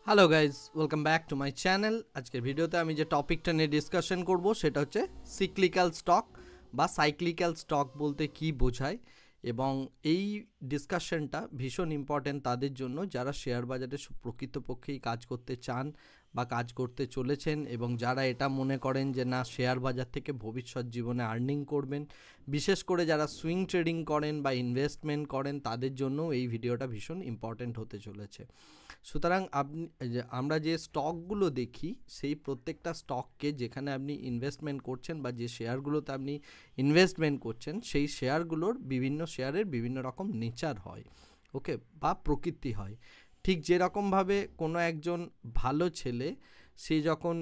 Hello guys, welcome back to my channel. আজকের ভিডিওতে আমি যে টপিকটা নিয়ে ডিসকাশন করব সেটা হচ্ছে সিক্লিক্যাল স্টক বা সাইক্লিক্যাল স্টক বলতে কি বোঝায়, এবং এই ডিসকাশনটা ভীষণ ইম্পর্ট্যান্ট তাদের জন্য যারা শেয়ার বাজারে প্রকৃতপক্ষেই কাজ করতে চান বা কাজ করতে চলেছেন, এবং যারা এটা মনে করেন যে না, শেয়ার বাজার থেকে ভবিষ্যৎ জীবনে আর্নিং করবেন। বিশেষ করে যারা সুইং ট্রেডিং করেন বা ইনভেস্টমেন্ট করেন তাদের জন্য এই ভিডিওটা ভীষণ ইম্পর্ট্যান্ট হতে চলেছে। সুতরাং আমরা যে স্টকগুলো দেখি সেই প্রত্যেকটা স্টককে যেখানে আপনি ইনভেস্টমেন্ট করছেন বা যে শেয়ারগুলোতে আপনি ইনভেস্টমেন্ট করছেন সেই শেয়ারগুলোর বিভিন্ন শেয়ারের বিভিন্ন রকম নেচার হয়, ওকে, বা প্রকৃতি হয়। ঠিক যেরকমভাবে কোনো একজন ভালো ছেলে সে যখন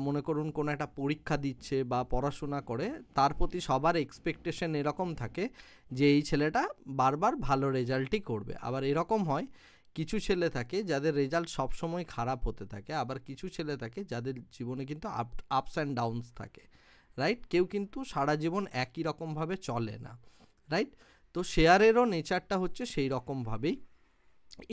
মনে করুন কোনো একটা পরীক্ষা দিচ্ছে বা পড়াশোনা করে, তার প্রতি সবার এক্সপেকটেশন এরকম থাকে যে এই ছেলেটা বারবার ভালো রেজাল্টই করবে। আবার এরকম হয় কিছু ছেলে থাকে যাদের রেজাল্ট সবসময় খারাপ হতে থাকে, আবার কিছু ছেলে থাকে যাদের জীবনে কিন্তু আপস অ্যান্ড ডাউনস থাকে, রাইট? কেউ কিন্তু সারা জীবন একই রকমভাবে চলে না, রাইট? তো শেয়ারেরও নেচারটা হচ্ছে সেই রকমভাবেই।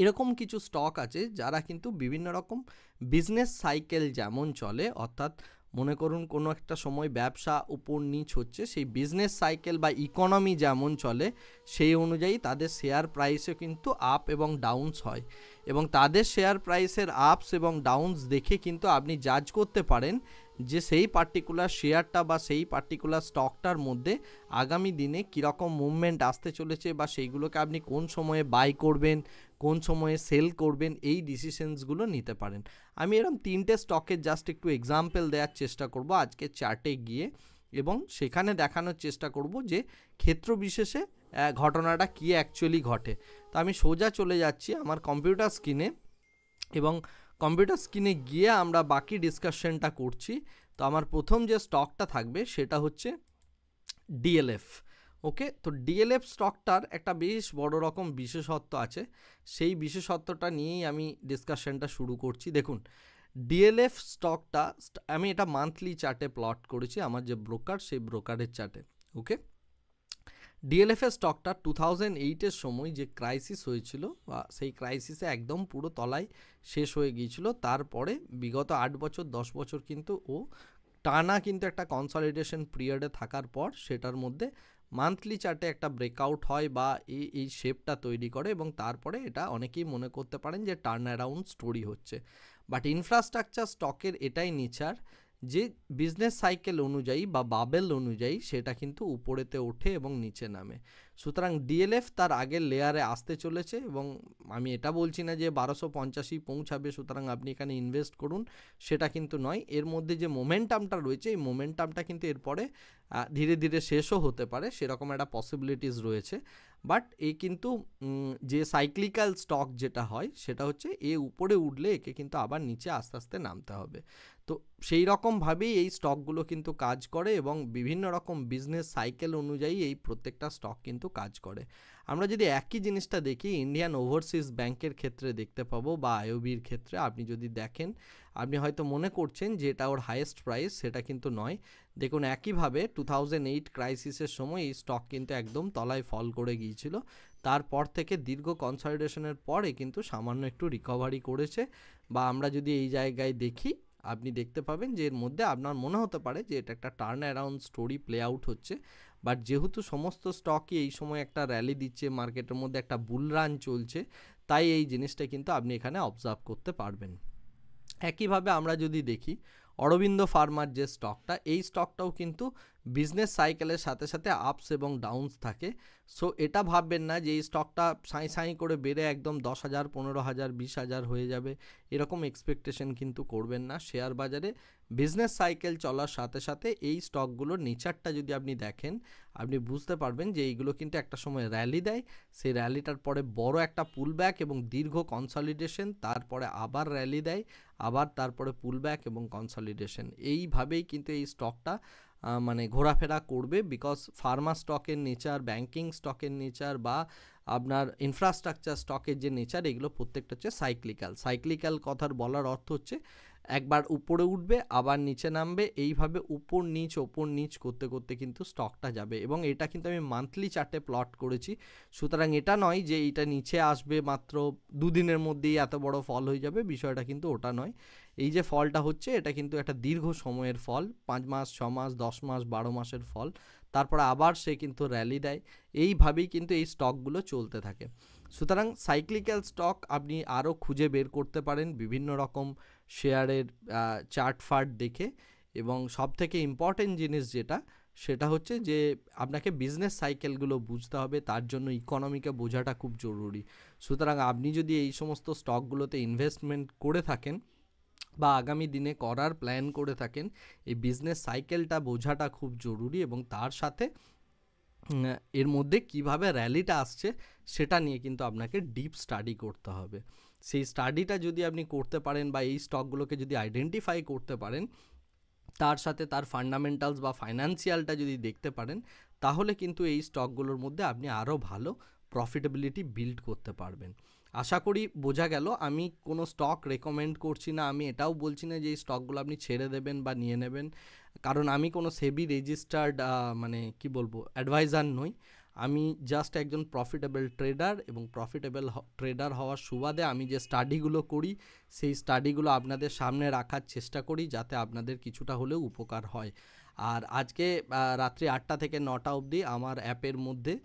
এরকম কিছু স্টক আছে যারা কিন্তু বিভিন্ন রকম বিজনেস সাইকেল যেমন চলে, অর্থাৎ মনে করুন কোনো একটা সময় ব্যবসা উপর নিচ হচ্ছে, সেই বিজনেস সাইকেল বা ইকোনমি যেমন চলে সেই অনুযায়ী তাদের শেয়ার প্রাইসে কিন্তু আপ এবং ডাউনস হয়, এবং তাদের শেয়ার প্রাইসের আপস এবং ডাউনস দেখে কিন্তু আপনি জাজ করতে পারেন যে সেই পার্টিকুলার শেয়ারটা বা সেই পার্টিকুলার স্টকটার মধ্যে আগামী দিনে কীরকম মুভমেন্ট আসতে চলেছে, বা সেইগুলোকে আপনি কোন সময়ে বাই করবেন, কোন সময়ে সেল করবেন, এই ডিসিশনসগুলো নিতে পারেন। আমি এরকম তিনটে স্টকের জাস্ট একটু এক্সাম্পল দেওয়ার চেষ্টা করব আজকে চার্টে গিয়ে, এবং সেখানে দেখানোর চেষ্টা করব যে ক্ষেত্র বিশেষে ঘটনাটা কী অ্যাকচুয়ালি ঘটে। তো আমি সোজা চলে যাচ্ছি আমার কম্পিউটার স্ক্রিনে, এবং কম্পিউটার স্ক্রিনে গিয়ে আমরা বাকি ডিসকাশনটা করছি। তো আমার প্রথম যে স্টকটা থাকবে সেটা হচ্ছে ডিএলএফ, ওকে। তো ডিএলএফ স্টকটার একটা বেশ বড় রকম বিশেষত্ব আছে, সেই বিশেষত্বটা নিয়েই আমি ডিসকাশনটা শুরু করছি। দেখুন, ডিএলএফ স্টকটা আমি এটা মান্থলি চার্টে প্লট করেছি, আমার যে ব্রোকার সেই ব্রোকারের চার্টে, ওকে। ডিএলএফের স্টকটা 2008-এর সময় যে ক্রাইসিস হয়েছিল, বা সেই ক্রাইসিসে একদম পুরো তলায় শেষ হয়ে গিয়েছিল। তারপরে বিগত 8 বছর 10 বছর কিন্তু ও টানা কিন্তু একটা কনসলিডেশন পিরিয়ডে থাকার পর সেটার মধ্যে মান্থলি চার্টে একটা ব্রেকআউট হয় বা এই শেপটা তৈরি করে, এবং তারপরে এটা অনেকেই মনে করতে পারেন যে টার্ন অ্যারাউন্ড স্টোরি হচ্ছে। বাট ইনফ্রাস্ট্রাকচার স্টকের এটাই নেচার যে বিজনেস সাইকেল অনুযায়ী বা বাবেল অনুযায়ী সেটা কিন্তু উপরেতে ওঠে এবং নিচে নামে। সুতরাং ডিএলএফ তার আগের লেয়ারে আসতে চলেছে, এবং আমি এটা বলছি না যে 1250 পৌঁছাবে সুতরাং আপনি এখানে ইনভেস্ট করুন, সেটা কিন্তু নয়। এর মধ্যে যে মোমেন্টামটা রয়েছে এই মোমেন্টামটা কিন্তু এরপরে ধীরে ধীরে শেষও হতে পারে, সেরকম একটা পসিবিলিটিস রয়েছে। বাট এই কিন্তু যে সাইক্লিক্যাল স্টক যেটা হয় সেটা হচ্ছে এ উপরে উঠলে একে কিন্তু আবার নিচে আস্তে আস্তে নামতে হবে। তো সেই রকমভাবেই এই স্টকগুলো কিন্তু কাজ করে, এবং বিভিন্ন রকম বিজনেস সাইকেল অনুযায়ী এই প্রত্যেকটা স্টক কিন্তু কাজ করে। আমরা যদি একই জিনিসটা দেখি ইন্ডিয়ান ওভারসিজ ব্যাংকের ক্ষেত্রে দেখতে পাবো, বা আইওবির ক্ষেত্রে আপনি যদি দেখেন, আপনি হয়তো মনে করছেন যে এটা ওর হাইয়েস্ট প্রাইস, সেটা কিন্তু নয়। দেখুন, একইভাবে 2008 ক্রাইসিসের সময় এই স্টক কিন্তু একদম তলায় ফল করে গিয়েছিল, তারপর থেকে দীর্ঘ কনসলিডেশনের পরে কিন্তু সামান্য একটু রিকভারি করেছে। বা আমরা যদি এই জায়গায় দেখি, আপনি দেখতে পাবেন যে এর মধ্যে আপনার মনে হতে পারে যে এটা একটা turn around story play out হচ্ছে। বাট যেহেতু সমস্ত স্টকই এই সময় একটা র্যালি দিচ্ছে, মার্কেটের মধ্যে একটা বুল রান চলছে, তাই এই জিনিসটা কিন্তু আপনি এখানে অবজার্ভ করতে পারবেন। একইভাবে আমরা যদি দেখি অরবিন্দ ফার্মার যে স্টকটা, এই স্টকটাও কিন্তু বিজনেস সাইকেলের সাথে সাথে আপস এবং ডাউনস থাকে। সো এটা ভাববেন না যে এই স্টকটা সাঁই করে বেড়ে একদম 10,000 15,000 20,000 হয়ে যাবে, এরকম এক্সপেকটেশন কিন্তু করবেন না। শেয়ার বাজারে বিজনেস সাইকেল চলার সাথে সাথে এই স্টকগুলোর নেচারটা যদি আপনি দেখেন, আপনি বুঝতে পারবেন যে এইগুলো কিন্তু একটা সময় র্যালি দেয়, সেই র্যালিটার পরে বড় একটা পুলব্যাক এবং দীর্ঘ কনসলিডেশন, তারপরে আবার র্যালি দেয়, আবার তারপরে পুলব্যাক এবং কনসলিডেশন, এইভাবেই কিন্তু এই স্টকটা মানে ঘোরাফেরা করবে। বিকজ ফার্মা স্টকের নেচার, ব্যাংকিং স্টকের নেচার, বা আপনার ইনফ্রাস্ট্রাকচার স্টকের যে নেচার, এগুলো প্রত্যেকটা হচ্ছে সাইক্লিক্যাল। সাইক্লিক্যাল কথার বলার অর্থ হচ্ছে একবার উপরে উঠবে আবার নিচে নামবে, এইভাবে উপর নিচ করতে করতে কিন্তু স্টকটা যাবে। এবং এটা কিন্তু আমি মান্থলি চার্টে প্লট করেছি, সুতরাং এটা নয় যে এইটা নিচে আসবে মাত্র দুদিনের মধ্যেই এত বড় ফল হয়ে যাবে, বিষয়টা কিন্তু ওটা নয়। এই যে ফলটা হচ্ছে এটা কিন্তু একটা দীর্ঘ সময়ের ফল, 5 মাস 6 মাস 10 মাস 12 মাসের ফল, তারপরে আবার সে কিন্তু র্যালি দেয়। এইভাবেই কিন্তু এই স্টকগুলো চলতে থাকে। সুতরাং সাইক্লিক্যাল স্টক আপনি আরও খুঁজে বের করতে পারেন বিভিন্ন রকম শেয়ারের চার্ট ফার্ট দেখে। এবং সবথেকে ইম্পর্টেন্ট জিনিস যেটা, সেটা হচ্ছে যে আপনাকে বিজনেস সাইকেলগুলো বুঝতে হবে, তার জন্য ইকোনমিকে বোঝাটা খুব জরুরি। সুতরাং আপনি যদি এই সমস্ত স্টকগুলোতে ইনভেস্টমেন্ট করে থাকেন বা আগামী দিনে করার প্ল্যান করে থাকেন, এই বিজনেস সাইকেলটা বোঝাটা খুব জরুরি। এবং তার সাথে এর মধ্যে কিভাবে র্যালিটা আসছে সেটা নিয়ে কিন্তু আপনাকে ডিপ স্টাডি করতে হবে। সেই স্টাডিটা যদি আপনি করতে পারেন বা এই স্টকগুলোকে যদি আইডেন্টিফাই করতে পারেন, তার সাথে তার ফান্ডামেন্টালস বা ফাইন্যান্সিয়ালটা যদি দেখতে পারেন, তাহলে কিন্তু এই স্টকগুলোর মধ্যে আপনি আরও ভালো প্রফিটেবিলিটি বিল্ড করতে পারবেন। আশা করি বোঝা গেল। আমি কোনো স্টক রেকমেন্ড করছি না, আমি এটাও বলছি না যে এই স্টকগুলো আপনি ছেড়ে দেবেন বা নিয়ে নেবেন, কারণ আমি কোনো সেবি রেজিস্টার্ড মানে কি বলবো অ্যাডভাইজার নই। আমি জাস্ট একজন প্রফিটেবল ট্রেডার, এবং প্রফিটেবল ট্রেডার হওয়ার সুবাদে আমি যে স্টাডিগুলো করি সেই স্টাডিগুলো আপনাদের সামনে রাখার চেষ্টা করি, যাতে আপনাদের কিছুটা হলেও উপকার হয়। আর আজকে রাত্রি 8টা থেকে 9টা অবধি আমার অ্যাপের মধ্যে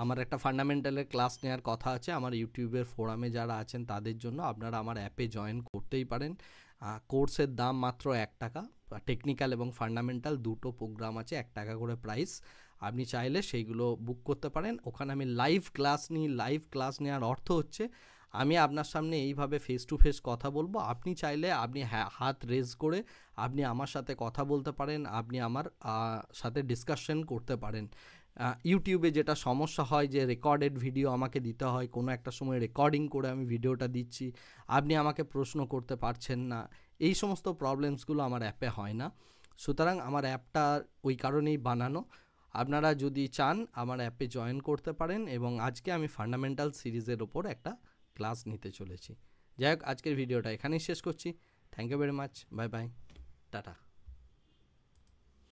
আমার একটা ফান্ডামেন্টালের ক্লাস নেওয়ার কথা আছে। আমার ইউটিউবের ফোরামে যারা আছেন তাদের জন্য আপনারা আমার অ্যাপে জয়েন করতেই পারেন। কোর্সের দাম মাত্র 1 টাকা, টেকনিক্যাল এবং ফান্ডামেন্টাল দুটো প্রোগ্রাম আছে, 1 টাকা করে প্রাইস। আপনি চাইলে সেইগুলো বুক করতে পারেন। ওখানে আমি লাইভ ক্লাস নিই। লাইভ ক্লাস নেওয়ার অর্থ হচ্ছে আমি আপনার সামনে এইভাবে ফেস টু ফেস কথা বলবো। আপনি চাইলে আপনি হাত রেজ করে আপনি আমার সাথে কথা বলতে পারেন, আপনি আমার সাথে ডিসকাশন করতে পারেন। ইউটিউবে যেটা সমস্যা হয় যে রেকর্ডেড ভিডিও আমাকে দিতে হয়, কোনো একটা সময় রেকর্ডিং করে আমি ভিডিওটা দিচ্ছি, আপনি আমাকে প্রশ্ন করতে পারছেন না, এই সমস্ত প্রবলেমসগুলো আমার অ্যাপে হয় না। সুতরাং আমার অ্যাপটা ওই কারণেই বানানো। আপনারা যদি চান আমার অ্যাপে জয়েন করতে পারেন। এবং আজকে আমি ফান্ডামেন্টাল সিরিজের ওপর একটা ক্লাস নিতে চলেছি। যাই হোক, আজকের ভিডিওটা এখানেই শেষ করছি। Thank you very much, bye bye, tata.